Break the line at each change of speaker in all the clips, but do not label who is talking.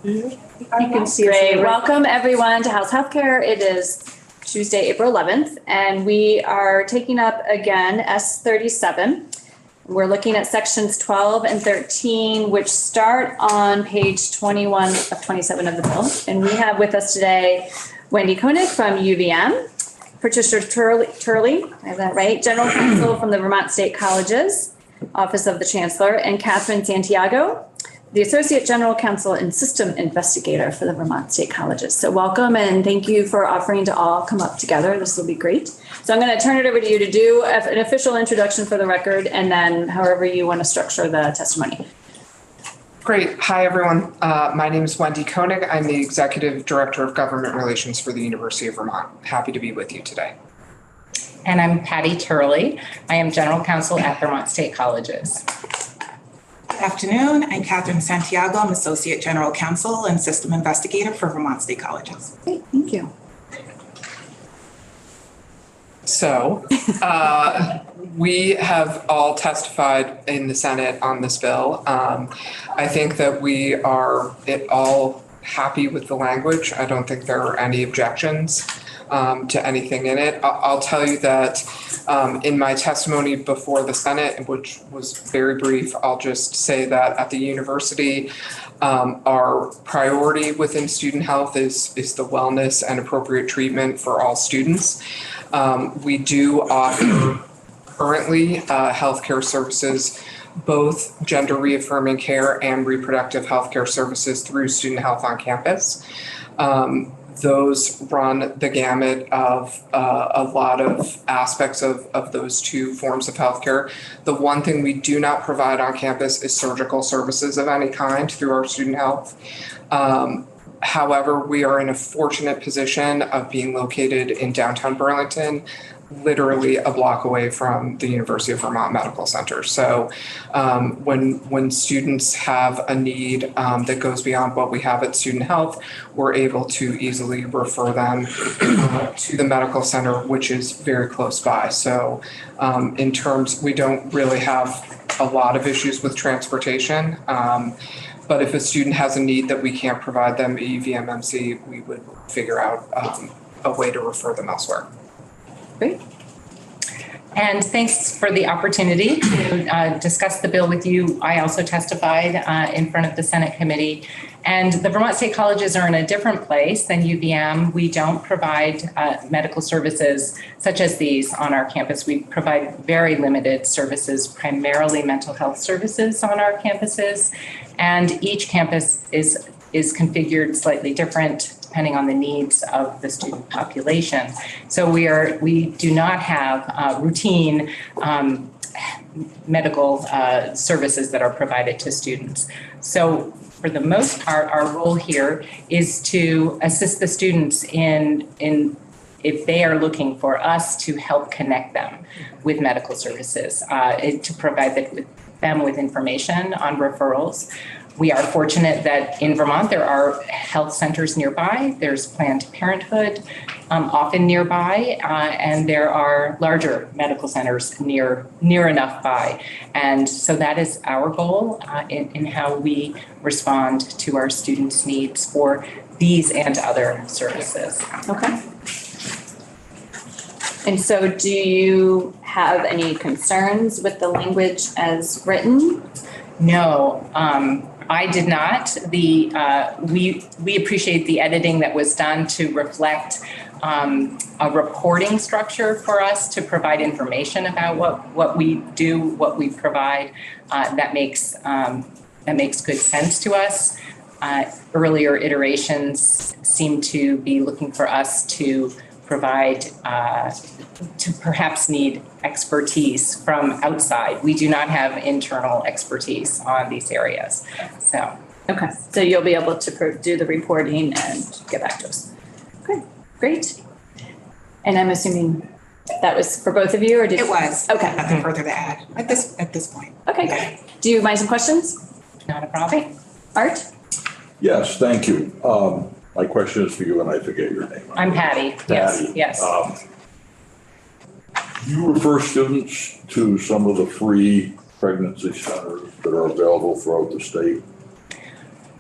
You can see us. Great. Welcome everyone to House Healthcare. It is Tuesday, April 11th, and we are taking up again S37. We're looking at sections 12 and 13, which start on page 21 of 27 of the bill. And we have with us today Wendy Koenig from UVM, Patricia Turley, I have that right, General Counsel from the Vermont State Colleges, Office of the Chancellor, and Catherine Santiago, the Associate General Counsel and System Investigator for the Vermont State Colleges. So welcome and thank you for offering to all come up together. This will be great. So I'm going to turn it over to you to do an official introduction for the record and then however you want to structure the testimony.
Great. Hi, everyone. My name is Wendy Koenig. I'm the Executive Director of Government Relations for the University of Vermont. Happy to be with you today.
And I'm Patty Turley. I am General Counsel at Vermont State Colleges.
Good afternoon. I'm Catherine Santiago. I'm Associate General Counsel and System Investigator for Vermont State Colleges.
Great. Thank you.
So we have all testified in the Senate on this bill. I think that we are all happy with the language. I don't think there are any objections to anything in it. I'll tell you that in my testimony before the Senate, which was very brief, I'll just say that at the university, our priority within student health is the wellness and appropriate treatment for all students. We do offer currently healthcare services, both gender reaffirming care and reproductive healthcare services through Student Health on Campus. Those run the gamut of a lot of aspects of those two forms of healthcare. The one thing we do not provide on campus is surgical services of any kind through our student health. However, we are in a fortunate position of being located in downtown Burlington, literally a block away from the University of Vermont Medical Center. So when students have a need that goes beyond what we have at Student Health, we're able to easily refer them to the medical center, which is very close by. So in terms, we don't really have a lot of issues with transportation. But if a student has a need that we can't provide them at UVMMC, we would figure out a way to refer them elsewhere.
Great.
And thanks for the opportunity to discuss the bill with you. I also testified in front of the Senate committee. And the Vermont State Colleges are in a different place than UVM. We don't provide medical services such as these on our campus. We provide very limited services, primarily mental health services on our campuses. And each campus is configured slightly different depending on the needs of the student population. So we do not have routine medical services that are provided to students. So for the most part, our role here is to assist the students in if they are looking for us to help connect them with medical services, to provide them with information on referrals. We are fortunate that in Vermont, there are health centers nearby. There's Planned Parenthood often nearby, and there are larger medical centers near enough by. And so that is our goal in how we respond to our students' needs for these and other services.
Okay. And so do you have any concerns with the language as written?
No. I did not. We appreciate the editing that was done to reflect a reporting structure for us to provide information about what we do, what we provide. That makes good sense to us. Earlier iterations seem to be looking for us to provide, to perhaps need expertise from outside. We do not have internal expertise on these areas. So.
Okay, so you'll be able to do the reporting and get back to us. Okay, great. And I'm assuming that was for both of you, or did
it was?
Okay.
Nothing further to add at this point.
Okay.
Yeah.
Do you mind some questions?
Not a problem.
Art?
Yes, thank you. My question is for you, and I forget your name.
I'm Patty.
Patty.
Yes.
You refer students to some of the free pregnancy centers that are available throughout the state?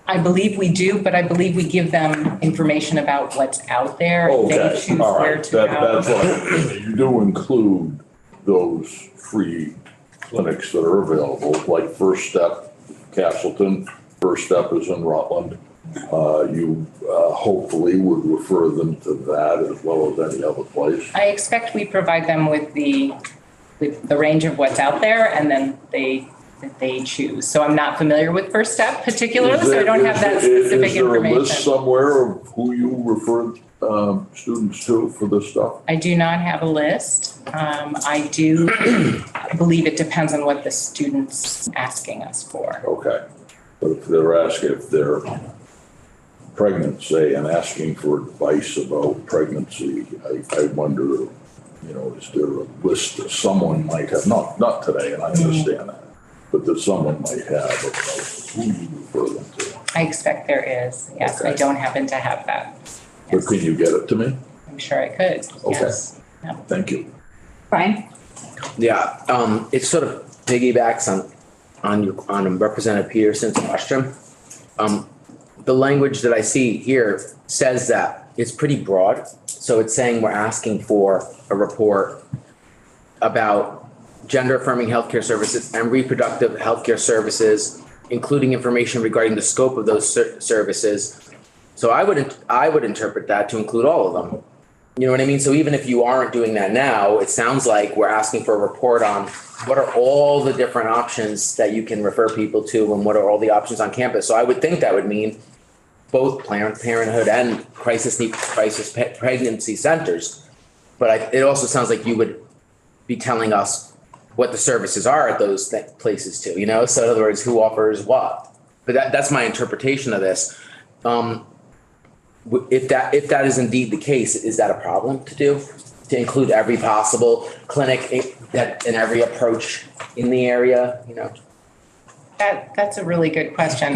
I believe we do, but I believe we give them information about what's out there. They
Okay,
choose
all
where
right,
to go.
that's what, you do include those free clinics that are available, like First Step, Castleton, First Step is in Rutland. You hopefully would refer them to that as well as any other place.
I expect we provide them with the range of what's out there, and then they choose. So I'm not familiar with First Step particularly, so I don't have that specific
Is there a list
information.
somewhere of who you refer students to for this stuff?
I do not have a list. I do believe it depends on what the student's asking us for.
Okay, but if they're pregnant, say, and asking for advice about pregnancy, I wonder, you know, is there a list that someone might have, not today, and I understand that, but that someone might have of who you refer them to?
I expect there is, yes. I
Okay.
don't happen to have that.
But
Yes.
can you get it to me?
I'm sure I could,
Okay.
yes.
Thank you.
Brian?
Yeah, it sort of piggybacks on Representative Peterson's question. The language that I see here says that it's pretty broad. So it's saying we're asking for a report about gender affirming healthcare services and reproductive healthcare services, including information regarding the scope of those services. So I would interpret that to include all of them. You know what I mean? So even if you aren't doing that now, it sounds like we're asking for a report on what are all the different options that you can refer people to and what are all the options on campus. So I would think that would mean both Planned Parenthood and crisis pregnancy centers. But it also sounds like you would be telling us what the services are at those places too, you know? So in other words, who offers what? But that's my interpretation of this. If that is indeed the case, is that a problem to do? To include every possible clinic and every approach in the area, you know?
That's a really good question.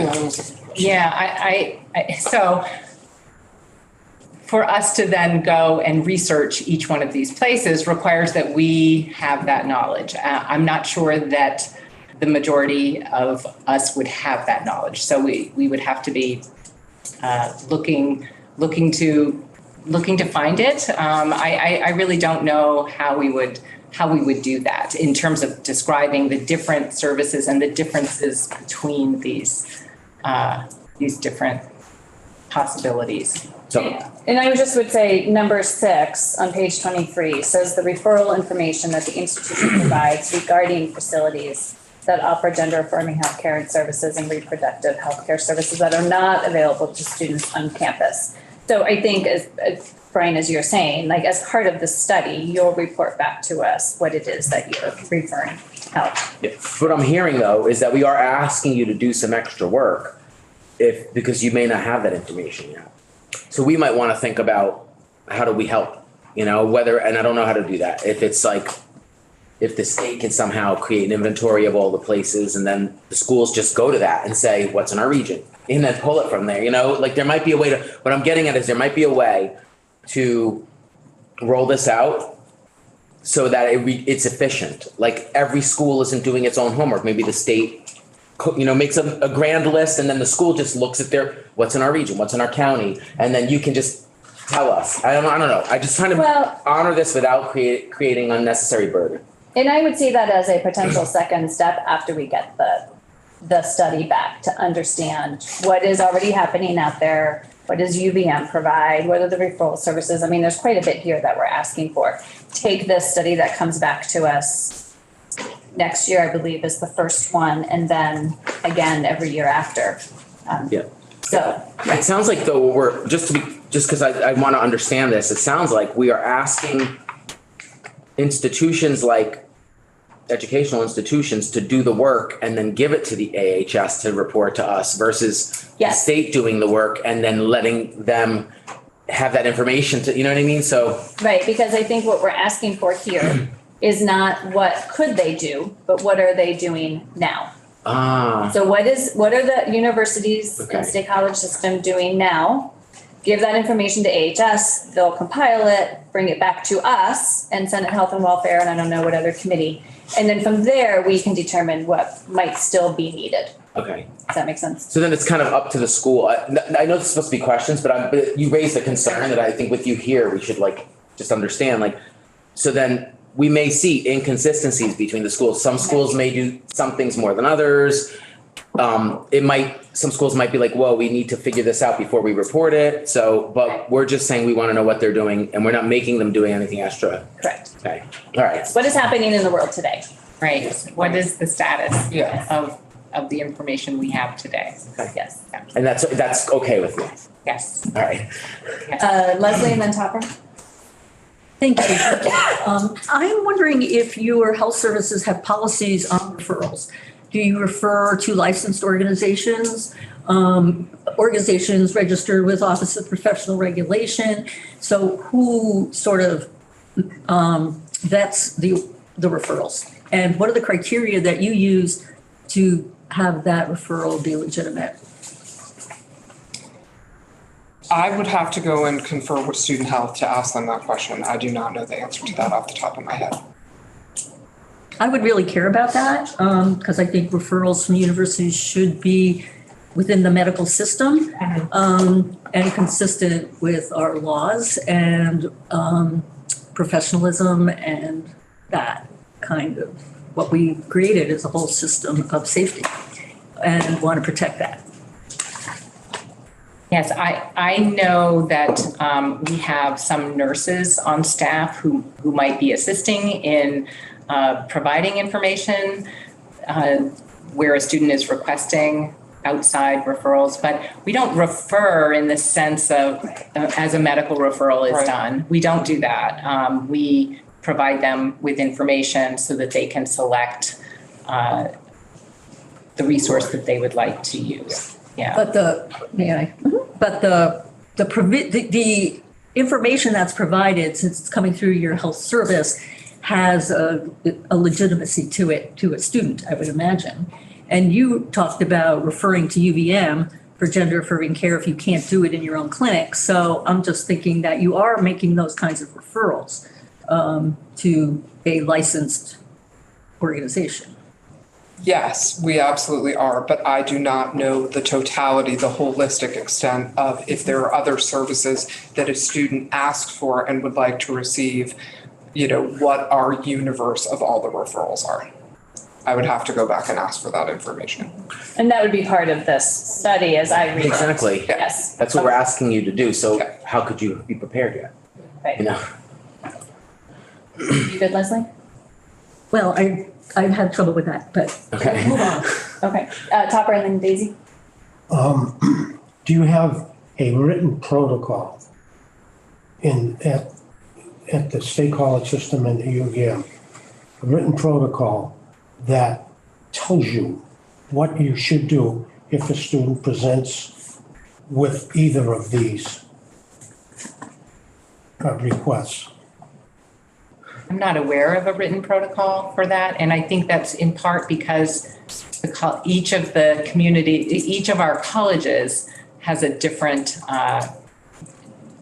Yeah, so for us to then go and research each one of these places requires that we have that knowledge. I'm not sure that the majority of us would have that knowledge. So we would have to be looking to find it. I really don't know how we would do that in terms of describing the different services and the differences between these different possibilities.
So
And I just would say number 6 on page 23 says the referral information that the institution provides regarding facilities that offer gender affirming healthcare and services and reproductive healthcare services that are not available to students on campus. So I think as Brian, as you're saying, like as part of the study, you'll report back to us what it is that you're referring out.
what I'm hearing though is that we are asking you to do some extra work because you may not have that information yet. So we might want to think about how do we help, you know, and I don't know how to do that. If it's like, if the state can somehow create an inventory of all the places and then the schools just go to that and say, what's in our region? And then pull it from there, you know, like there might be a way what I'm getting at is there might be a way to roll this out so that it's efficient. Like every school isn't doing its own homework. Maybe the state, you know, makes a grand list and then the school just looks at what's in our region, what's in our county. And then you can just tell us. I don't know. I just trying to honor this without creating unnecessary burden.
And I would see that as a potential second step after we get the study back to understand what is already happening out there. What does UVM provide? What are the referral services? I mean, there's quite a bit here that we're asking for. Take this study that comes back to us next year, I believe, is the first one, and then again every year after.
Yeah.
So
It sounds like though we're just because I want to understand this. It sounds like we are asking institutions like educational institutions to do the work and then give it to the AHS to report to us versus the state doing the work and then letting them have that information to, you know what I mean? So.
right, because I think what we're asking for here is not what could they do, but what are they doing now? So what are the universities and state college system doing now? Give that information to AHS, they'll compile it, bring it back to us and Senate Health and Welfare, and I don't know what other committee. And then from there, we can determine what might still be needed.
Okay.
Does that make sense?
So then it's kind of up to the school. I know it's supposed to be questions, but you raised a concern that I think with you here, we should like just understand, like, so then we may see inconsistencies between the schools. Some schools may do some things more than others. Some schools might be like, whoa, we need to figure this out before we report it. So, but we're just saying we want to know what they're doing and we're not making them doing anything extra.
Correct.
Okay, all right.
What is happening in the world today?
Right. What is the status
Yeah.
of the information we have today?
Yes.
And that's okay with me.
Yes.
All right.
Leslie and then Topper?
Thank you. I'm wondering if your health services have policies on referrals. Do you refer to licensed organizations, organizations registered with Office of Professional Regulation? So who sort of vets the referrals? And what are the criteria that you use to have that referral be legitimate?
I would have to go and confer with student health to ask them that question. I do not know the answer to that off the top of my head.
I would really care about that because I think referrals from universities should be within the medical system and consistent with our laws and professionalism and that kind of what we created as a whole system of safety and want to protect that.
Yes, I know that we have some nurses on staff who might be assisting in providing information where a student is requesting outside referrals, but we don't refer in the sense of as a medical referral is done. We don't do that. We provide them with information so that they can select the resource that they would like to use. Yeah.
But the information that's provided, since it's coming through your health service, has a legitimacy to it, to a student, I would imagine. And you talked about referring to UVM for gender affirming care if you can't do it in your own clinic. So I'm just thinking that you are making those kinds of referrals to a licensed organization.
Yes, we absolutely are, but I do not know the totality, the holistic extent of if there are other services that a student asks for and would like to receive, what our universe of all the referrals are. I would have to go back and ask for that information.
And that would be part of this study as I read it.
Exactly.
Yes.
That's what we're asking you to do. So how could you be prepared yet?
Right. You good, Leslie?
Well, I had trouble with that, but
Okay.
move on.
Okay. Topper and then Daisy?
Do you have a written protocol at the State College system and the UVM? A written protocol that tells you what you should do if a student presents with either of these requests?
I'm not aware of a written protocol for that, and I think that's in part because each of our colleges has a different,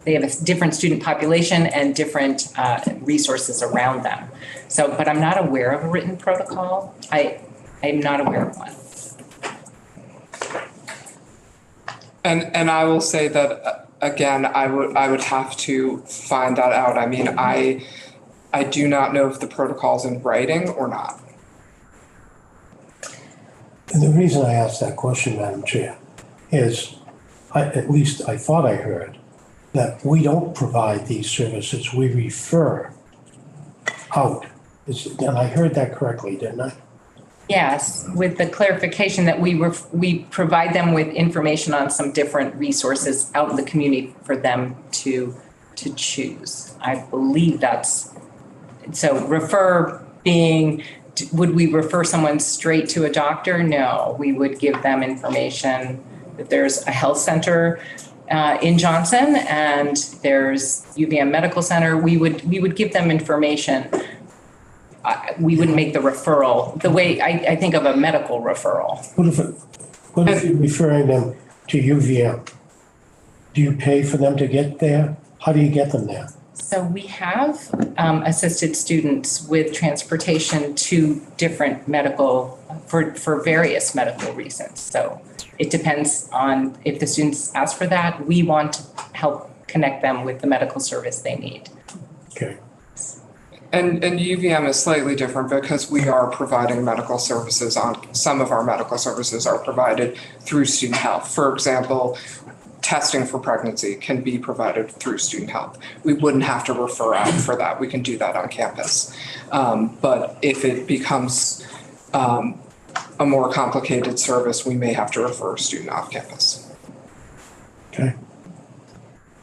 they have a different student population and different resources around them. So, but I'm not aware of a written protocol. I'm not aware of one.
And I will say that, again, I would have to find that out. I mean, I do not know if the protocol's in writing or not.
And the reason I asked that question, Madam Chair, is at least I thought I heard that we don't provide these services, we refer out. And I heard that correctly, didn't I?
Yes, with the clarification that we provide them with information on some different resources out in the community for them to choose. I believe that's, so refer being, would we refer someone straight to a doctor? No, we would give them information that there's a health center in Johnson and there's UVM Medical Center. We would give them information. We wouldn't make the referral the way I think of a medical referral.
What if you're referring them to UVM? Do you pay for them to get there? How do you get them there?
So we have assisted students with transportation to different medical, for various medical reasons. So it depends on if the students ask for that, we want to help connect them with the medical service they need.
Okay.
And UVM is slightly different because we are providing medical services some of our medical services are provided through student health. For example, testing for pregnancy can be provided through student health. We wouldn't have to refer out for that. We can do that on campus. But if it becomes a more complicated service, we may have to refer a student off campus.
Okay.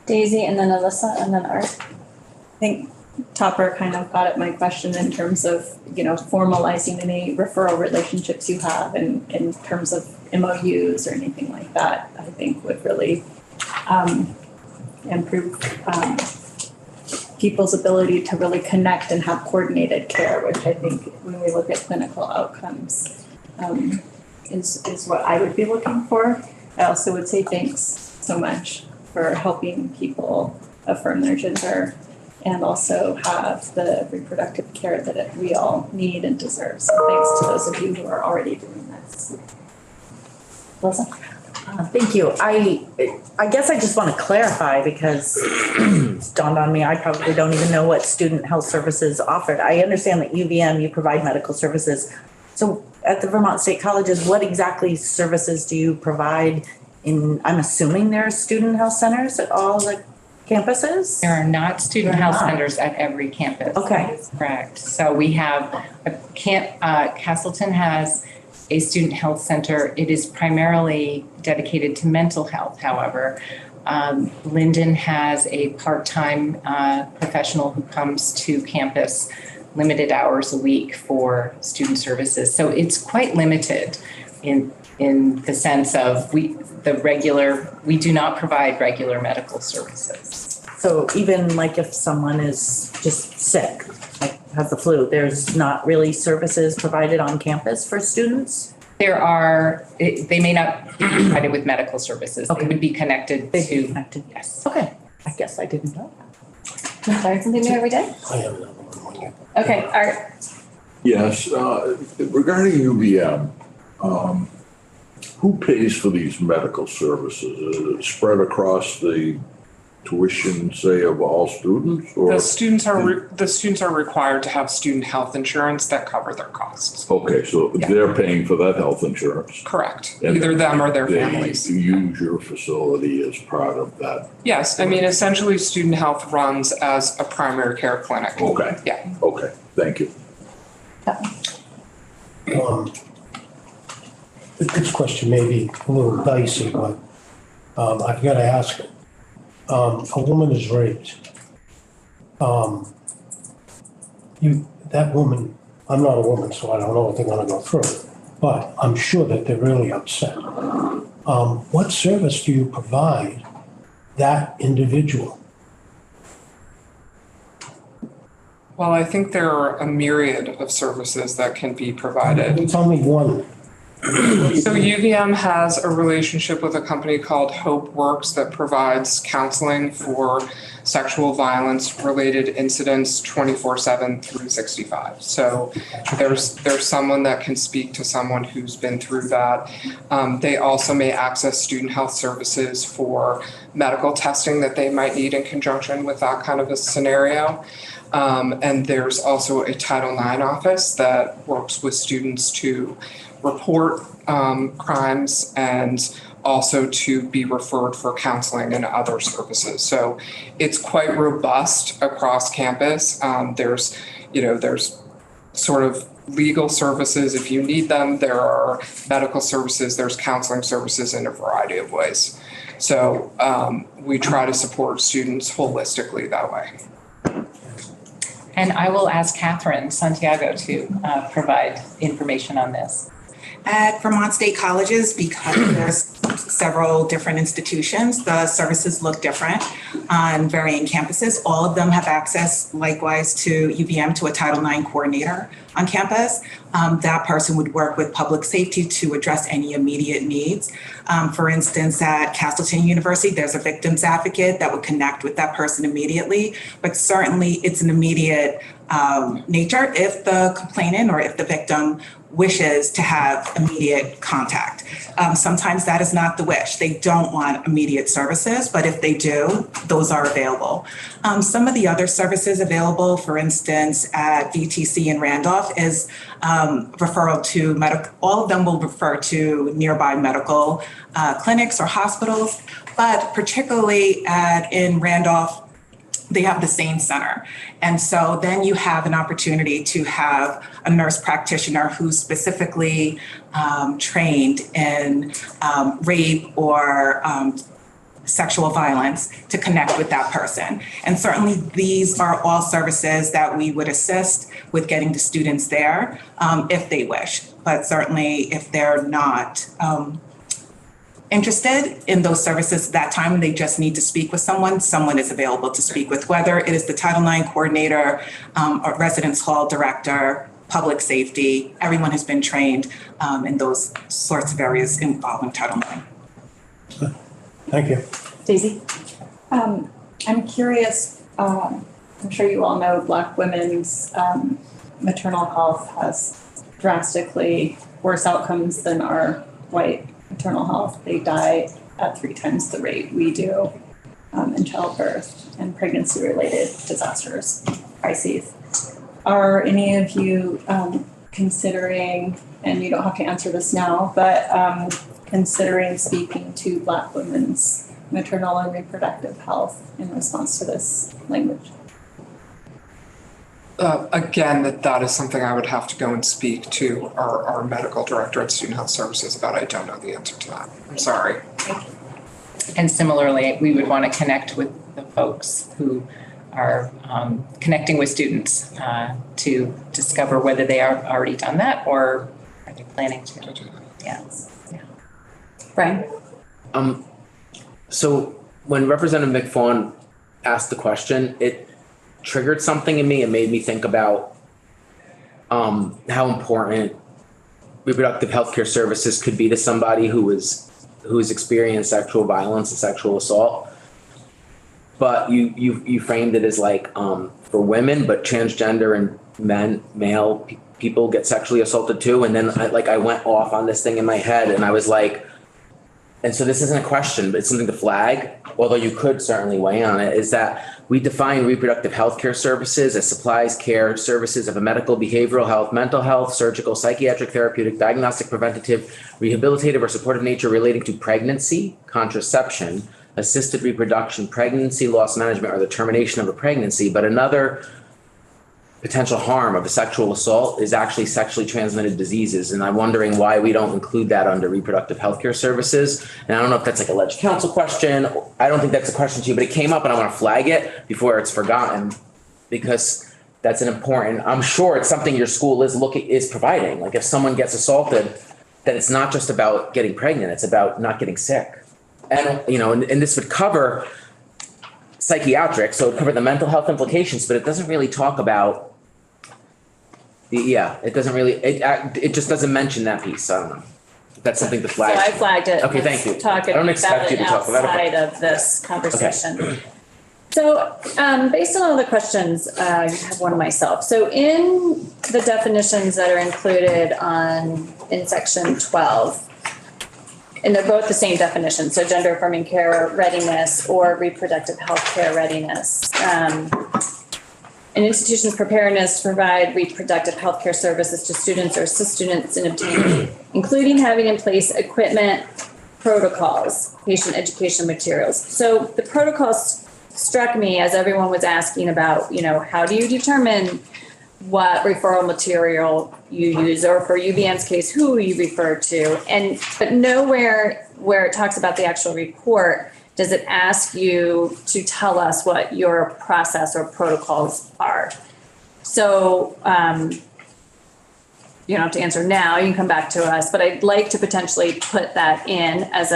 Daisy and then Alyssa and then Art.
I think Topper kind of got at my question in terms of, formalizing any referral relationships you have and in terms of MOUs or anything like that, I think would really improve people's ability to really connect and have coordinated care, which I think when we look at clinical outcomes is what I would be looking for. I also would say thanks so much for helping people affirm their gender and also have the reproductive care that we all need and deserve. So thanks to those of you who are already doing this. Melissa?
Thank you. I guess I just want to clarify because it's dawned on me, I probably don't even know what student health services offered. I understand that UVM, you provide medical services. So at the Vermont State Colleges, what exactly services do you provide I'm assuming there are student health centers at all the campuses?
There are not student health centers at every campus.
Okay.
That is correct. So we have, Castleton has a student health center. It is primarily dedicated to mental health, however. Linden has a part-time professional who comes to campus limited hours a week for student services. So it's quite limited in the sense of we do not provide regular medical services.
So even like if someone is just sick, like has the flu, there's not really services provided on campus for students?
They may not be provided with medical services.
Okay.
They would be connected to. Yes.
Okay, I guess I didn't know that.
Learn something new every day.
I have another one.
Okay, Art.
Yes, regarding UVM, who pays for these medical services? Is it spread across the tuition, say, of all students, or?
The students are required to have student health insurance that cover their costs.
Okay, so
Yeah.
they're paying for that health insurance?
Correct.
And
Either them or their families.
They use your facility as part of that?
Yes, I mean, essentially, student health runs as a primary care clinic.
Okay.
Yeah.
Okay, thank you.
This question may be a little dicey, but I've got to ask it. A woman is raped. That woman, I'm not a woman, so I don't know what they're gonna go through, but I'm sure that they're really upset. What service do you provide that individual?
Well, I think there are a myriad of services that can be provided.
Tell me one.
So UVM has a relationship with a company called Hope Works that provides counseling for sexual violence related incidents 24/7 through 65. So there's someone that can speak to someone who's been through that. They also may access student health services for medical testing that they might need in conjunction with that kind of a scenario. And there's also a Title IX office that works with students to report crimes and also to be referred for counseling and other services. So it's quite robust across campus. There's sort of legal services if you need them. There are medical services, there's counseling services in a variety of ways. So we try to support students holistically that way.
And I will ask Catherine Santiago to provide information on this.
At Vermont State Colleges, because there's several different institutions, the services look different on varying campuses. All of them have access likewise to UVM, to a Title IX coordinator. on campus. That person would work with public safety to address any immediate needs. For instance, at Castleton University, there's a victims advocate that would connect with that person immediately, but certainly it's an immediate nature if the complainant or if the victim wishes to have immediate contact. Sometimes that is not the wish. They don't want immediate services, but if they do, those are available. Some of the other services available, for instance, at VTC in Randolph is referral to medical, all of them will refer to nearby medical clinics or hospitals, but particularly in Randolph, they have the same center. And so then you have an opportunity to have a nurse practitioner who's specifically trained in rape or sexual violence to connect with that person. And certainly these are all services that we would assist with getting the students there if they wish. But certainly if they're not interested in those services at that time, they just need to speak with someone is available to speak with, whether it is the Title IX coordinator, or residence hall director, public safety. Everyone has been trained in those sorts of areas involving Title IX.
Thank you.
Daisy?
I'm curious, I'm sure you all know Black women's maternal health has drastically worse outcomes than our white maternal health. They die at 3 times the rate we do in childbirth and pregnancy-related disasters, crises. Are any of you considering, and you don't have to answer this now, but considering speaking to Black women's maternal and reproductive health in response to this language?
Again, that is something I would have to go and speak to our medical director at Student Health Services about. I don't know the answer to that. I'm sorry.
And similarly, we would want to connect with the folks who are connecting with students to discover whether they are already done that or are they planning to. Yeah.
Brian?
So when Representative McFawn asked the question, it triggered something in me and made me think about how important reproductive healthcare services could be to somebody who has experienced sexual violence and sexual assault. But you framed it as like for women, but transgender and male people get sexually assaulted too. And then I went off on this thing in my head and I was like, and so this isn't a question, but it's something to flag, although you could certainly weigh on it, is that we define reproductive health care services as supplies, care, services of a medical, behavioral health, mental health, surgical, psychiatric, therapeutic, diagnostic, preventative, rehabilitative, or supportive nature relating to pregnancy, contraception, assisted reproduction, pregnancy loss management, or the termination of a pregnancy. But another potential harm of a sexual assault is actually sexually transmitted diseases. And I'm wondering why we don't include that under reproductive healthcare services. And I don't know if that's like a alleged counsel question. I don't think that's a question to you, but it came up and I want to flag it before it's forgotten because that's an important, I'm sure it's something your school is providing. Like if someone gets assaulted, then it's not just about getting pregnant, it's about not getting sick. And, and this would cover psychiatric, so it would cover the mental health implications, but it doesn't really talk about it doesn't really, it just doesn't mention that piece. I don't know. That's something to flag.
So I flagged it.
Okay, thank you.
I don't expect you to talk about it outside of this conversation. Okay. So based on all the questions, I have one myself. So in the definitions that are included in section 12, and they're both the same definition, so gender affirming care readiness or reproductive health care readiness. An institution's preparedness to provide reproductive health care services to students or assist students in obtaining, including having in place equipment, protocols, patient education materials. So the protocols struck me as everyone was asking about, how do you determine what referral material you use, or for UVM's case, who you refer to, but nowhere where it talks about the actual report does it ask you to tell us what your process or protocols are. So you don't have to answer now, you can come back to us, but I'd like to potentially put that in as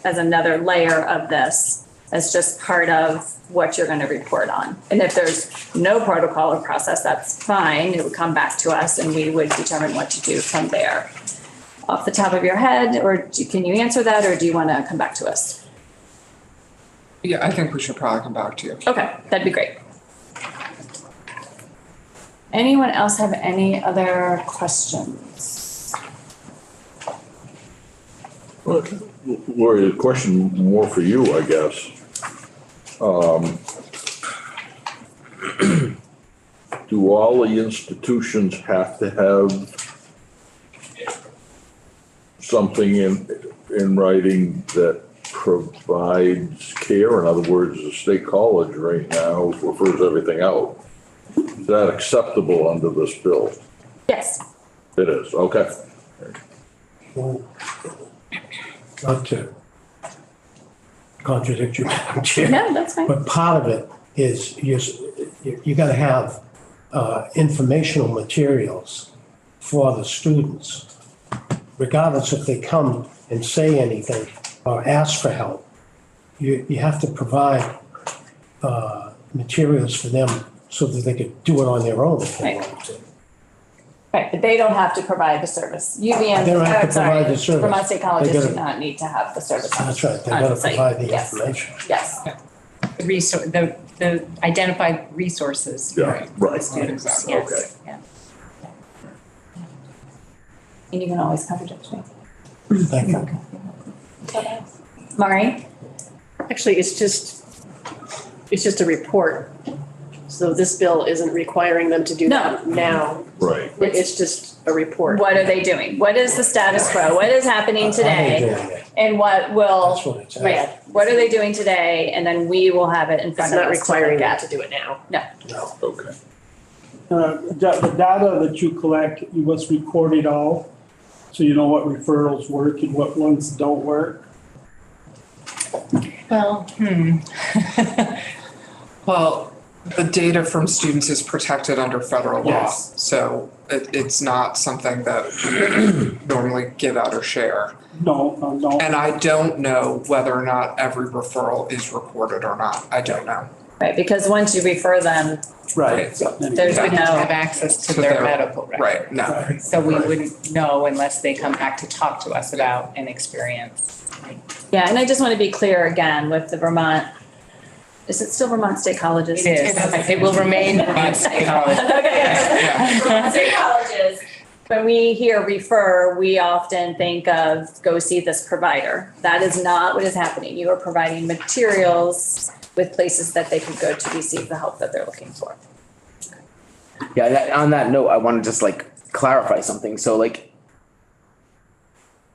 another layer of this as just part of what you're going to report on. And if there's no protocol or process, that's fine. It would come back to us and we would determine what to do from there. Off the top of your head, or can you answer that, or do you want to come back to us?
Yeah, I think we should probably come back to you.
Okay, that'd be great. Anyone else have any other questions?
Well, Lori, a question more for you, I guess. Do all the institutions have to have something in writing that provides care? In other words, the state college right now refers everything out. Is that acceptable under this bill?
Yes.
It is, okay.
Well, not to contradict you, Madam Chair.
No, that's fine.
But part of it is you gotta have informational materials for the students, regardless if they come and say anything or ask for help. You have to provide materials for them so that they could do it on their own if they
Right.
wanted to.
Right, but they don't have to provide the service. UVM,
They don't have to
I'm sorry,
provide the service.
Vermont State Colleges
They
do
gotta-
not need to have the service. on-
That's right, they
on
gotta
site.
provide the
Yes.
information.
Yes,
The identified resources
Yeah,
for the
right.
students,
Exactly.
Okay.
yes, yeah.
and you can always contradict me.
Thank you.
Mari?
Actually, it's just a report. So this bill isn't requiring them to do that now.
Right.
It's just a report.
What are they doing? What is the status quo? What is happening
How they
today?
doing it?
And what will,
That's what it's at.
right, what are they doing today? And then we will have it in
It's
front of us.
not
to
requiring
look
them
at.
to do it now.
No.
Okay.
The data that you collect, you must record it all, so you know what referrals work and what ones don't work.
Well,
Well, the data from students is protected under federal law.
Yes.
So it's not something that we normally give out or share.
No.
And I don't know whether or not every referral is recorded or not. I don't know.
Right, because once you refer them,
Right.
there's
we don't
no,
have access to
To
their
their-
medical record.
Right, no.
Right.
So we wouldn't know unless they come back to talk to us about an experience.
yeah, and I just want to be clear again with the Vermont, is it still Vermont State Colleges?
It is, it will remain Vermont State College.
Okay. Vermont State Colleges. When we hear refer, we often think of go see this provider. That is not what is happening. You are providing materials with places that they can go to receive the help that they're looking for.
Yeah, on that note, I want to just clarify something. So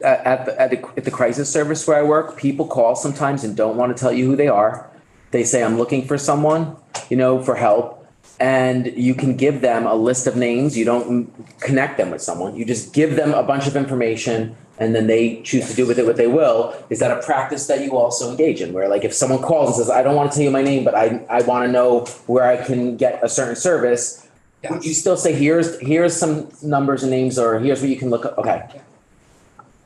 at the crisis service where I work, people call sometimes and don't want to tell you who they are. They say, I'm looking for someone, for help. And you can give them a list of names. You don't connect them with someone. You just give them a bunch of information and then they choose to do with it what they will. Is that a practice that you also engage in? Where if someone calls and says, I don't want to tell you my name, but I want to know where I can get a certain service.
Yes.
Would you still say, here's some numbers and names, or here's where you can look up? Okay.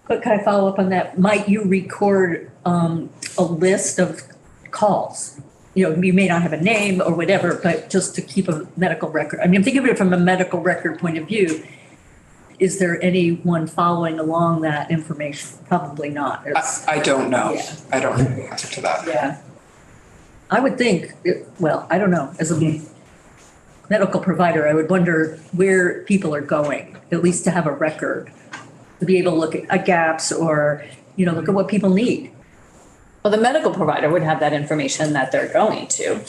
But can I follow up on that? Might you record a list of calls? You may not have a name or whatever, but just to keep a medical record. I mean, I'm thinking of it from a medical record point of view. Is there anyone following along that information? Probably not.
I don't know.
Yeah.
I don't know the answer to that.
Yeah. I would think, I don't know, as a medical provider, I would wonder where people are going, at least to have a record, to be able to look at gaps or, look at what people need.
Well, the medical provider would have that information that they're going to.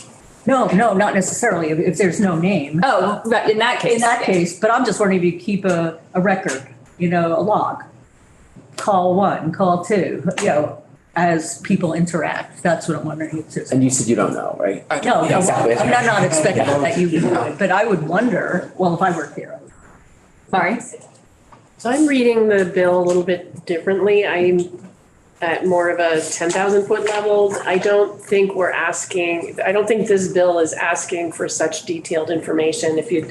No, not necessarily, if there's no name.
Oh, right, in that case.
In that case, but I'm just wondering if you keep a record, a log. Call 1, call 2, as people interact. That's what I'm wondering. If there's-
And you said you don't know, right?
I
No,
don't.
no,
Exactly.
I'm not expecting that you would, but I would wonder, well, if I worked here.
Sorry?
So I'm reading the bill a little bit differently. I'm at more of a 10,000 foot level. I don't think this bill is asking for such detailed information. If you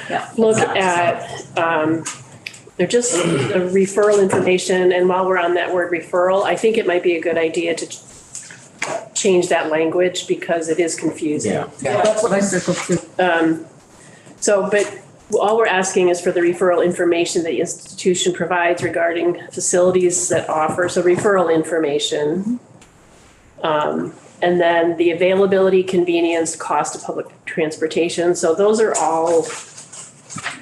Yeah.
look at, they're just the referral information. And while we're on that word referral, I think it might be a good idea to change that language because it is confusing.
Yeah.
That's what I circled too.
But all we're asking is for the referral information the institution provides regarding facilities that offer, so referral information. And then the availability, convenience, cost of public transportation. So those are all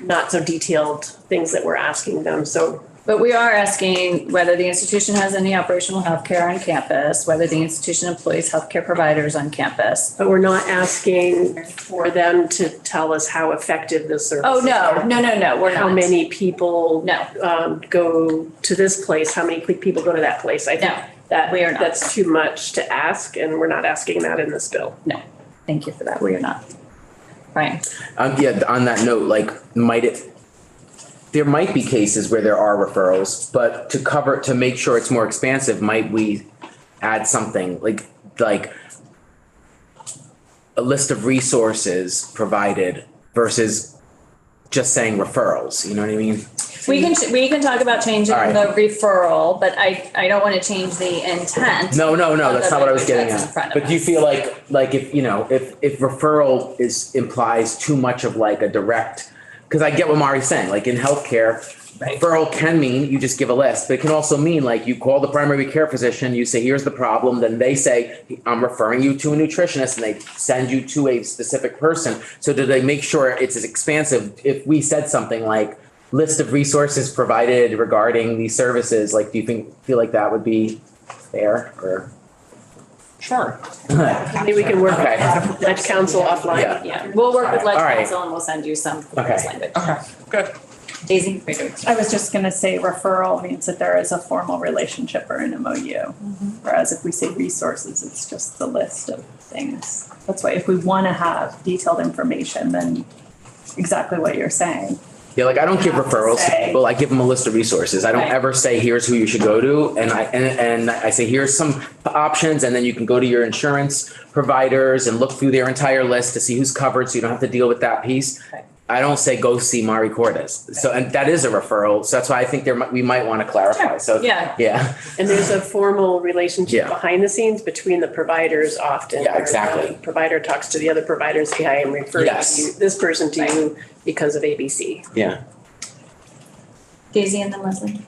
not so detailed things that we're asking them, so.
But we are asking whether the institution has any operational healthcare on campus, whether the institution employs healthcare providers on campus.
But we're not asking for them to tell us how effective this service is.
Oh, no, we're not.
How many people
No.
go to this place, how many people go to that place. I think that
we are not.
that's too much to ask, and we're not asking that in this bill.
No, thank you for that. We are not. Brian?
Yeah, on that note, like, there might be cases where there are referrals, but to make sure it's more expansive, might we add something like a list of resources provided versus just saying referrals, you know what I mean?
We can talk about changing
All right.
the referral, but I don't want to change the intent.
No, that's not what I was getting
That's in front
at.
of
But do you
us.
feel like if referral implies too much of like a direct, because I get what Mari's saying, like in healthcare, referral can mean you just give a list, but it can also mean like you call the primary care physician, you say, here's the problem, then they say, I'm referring you to a nutritionist, and they send you to a specific person. So do they make sure it's as expansive? If we said something like list of resources provided regarding these services, like do you feel like that would be fair or?
Sure. Maybe we can work with Ledge Council offline.
Yeah, we'll work with Ledge
All right.
Council and we'll send you some proposed language.
Okay, good.
Daisy?
I was just gonna say referral means that there is a formal relationship or an MOU. Whereas if we say resources, it's just the list of things. That's why if we wanna have detailed information, then exactly what you're saying.
Yeah, like I don't give referrals,
say-
well, I give them a list of resources. I don't
Right.
ever say, here's who you should go to. And I say, here's some options, and then you can go to your insurance providers and look through their entire list to see who's covered, so you don't have to deal with that piece.
Right.
I don't say, go see Mari Cordes. So, and that is a referral. So that's why I think we might want to clarify. So,
Yeah.
yeah.
And there's a formal relationship
Yeah.
behind the scenes between the providers often.
Yeah,
where
exactly.
the provider talks to the other providers, hey, I am referring
Yes.
you, this person to you because of ABC.
Yeah.
Daisy and then Leslie?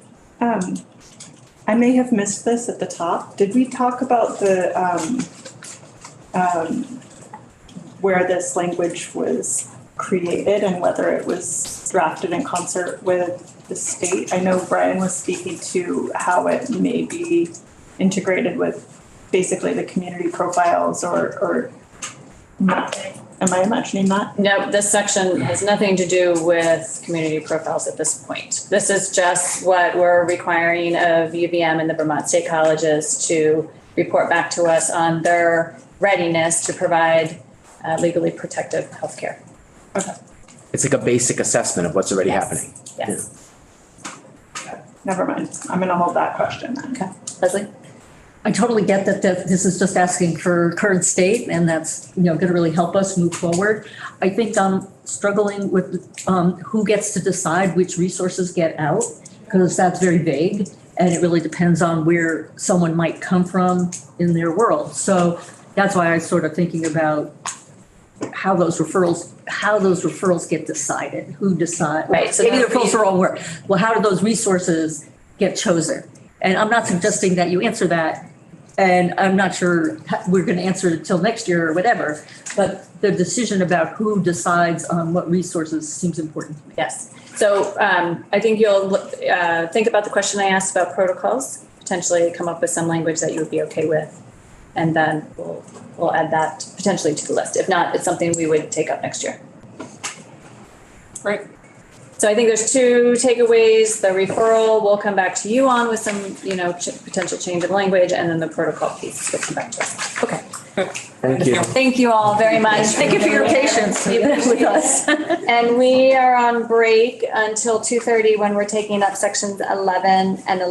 I may have missed this at the top. Did we talk about the, where this language was created and whether it was drafted in concert with the state? I know Brian was speaking to how it may be integrated with basically the community profiles or not. Am I imagining that?
No, this section has nothing to do with community profiles at this point. This is just what we're requiring of UVM and the Vermont State Colleges to report back to us on their readiness to provide legally protective healthcare.
Okay,
It's like a basic assessment of what's already happening.
Yes.
never mind. I'm gonna hold that question then.
Okay. Leslie?
I totally get that this is just asking for current state, and that's, going to really help us move forward. I think I'm struggling with who gets to decide which resources get out, because that's very vague, and it really depends on where someone might come from in their world. So that's why I was sort of thinking about how those referrals get decided, who decide.
Right, so
Maybe the
that would be-
referrals are all work. Well, how do those resources get chosen? And I'm not suggesting that you answer that, and I'm not sure we're going to answer it till next year or whatever, but the decision about who decides on what resources seems important to me.
Yes. So I think you'll think about the question I asked about protocols, potentially come up with some language that you would be okay with. And then we'll add that potentially to the list. If not, it's something we would take up next year. Right. So I think there's two takeaways. The referral will come back to you on with some, potential change of language, and then the protocol piece will come back to us. Okay.
Thank you.
Thank you all very much.
Thank you for your patience with us.
And we are on break until 2:30 when we're taking up sections 11 and 11.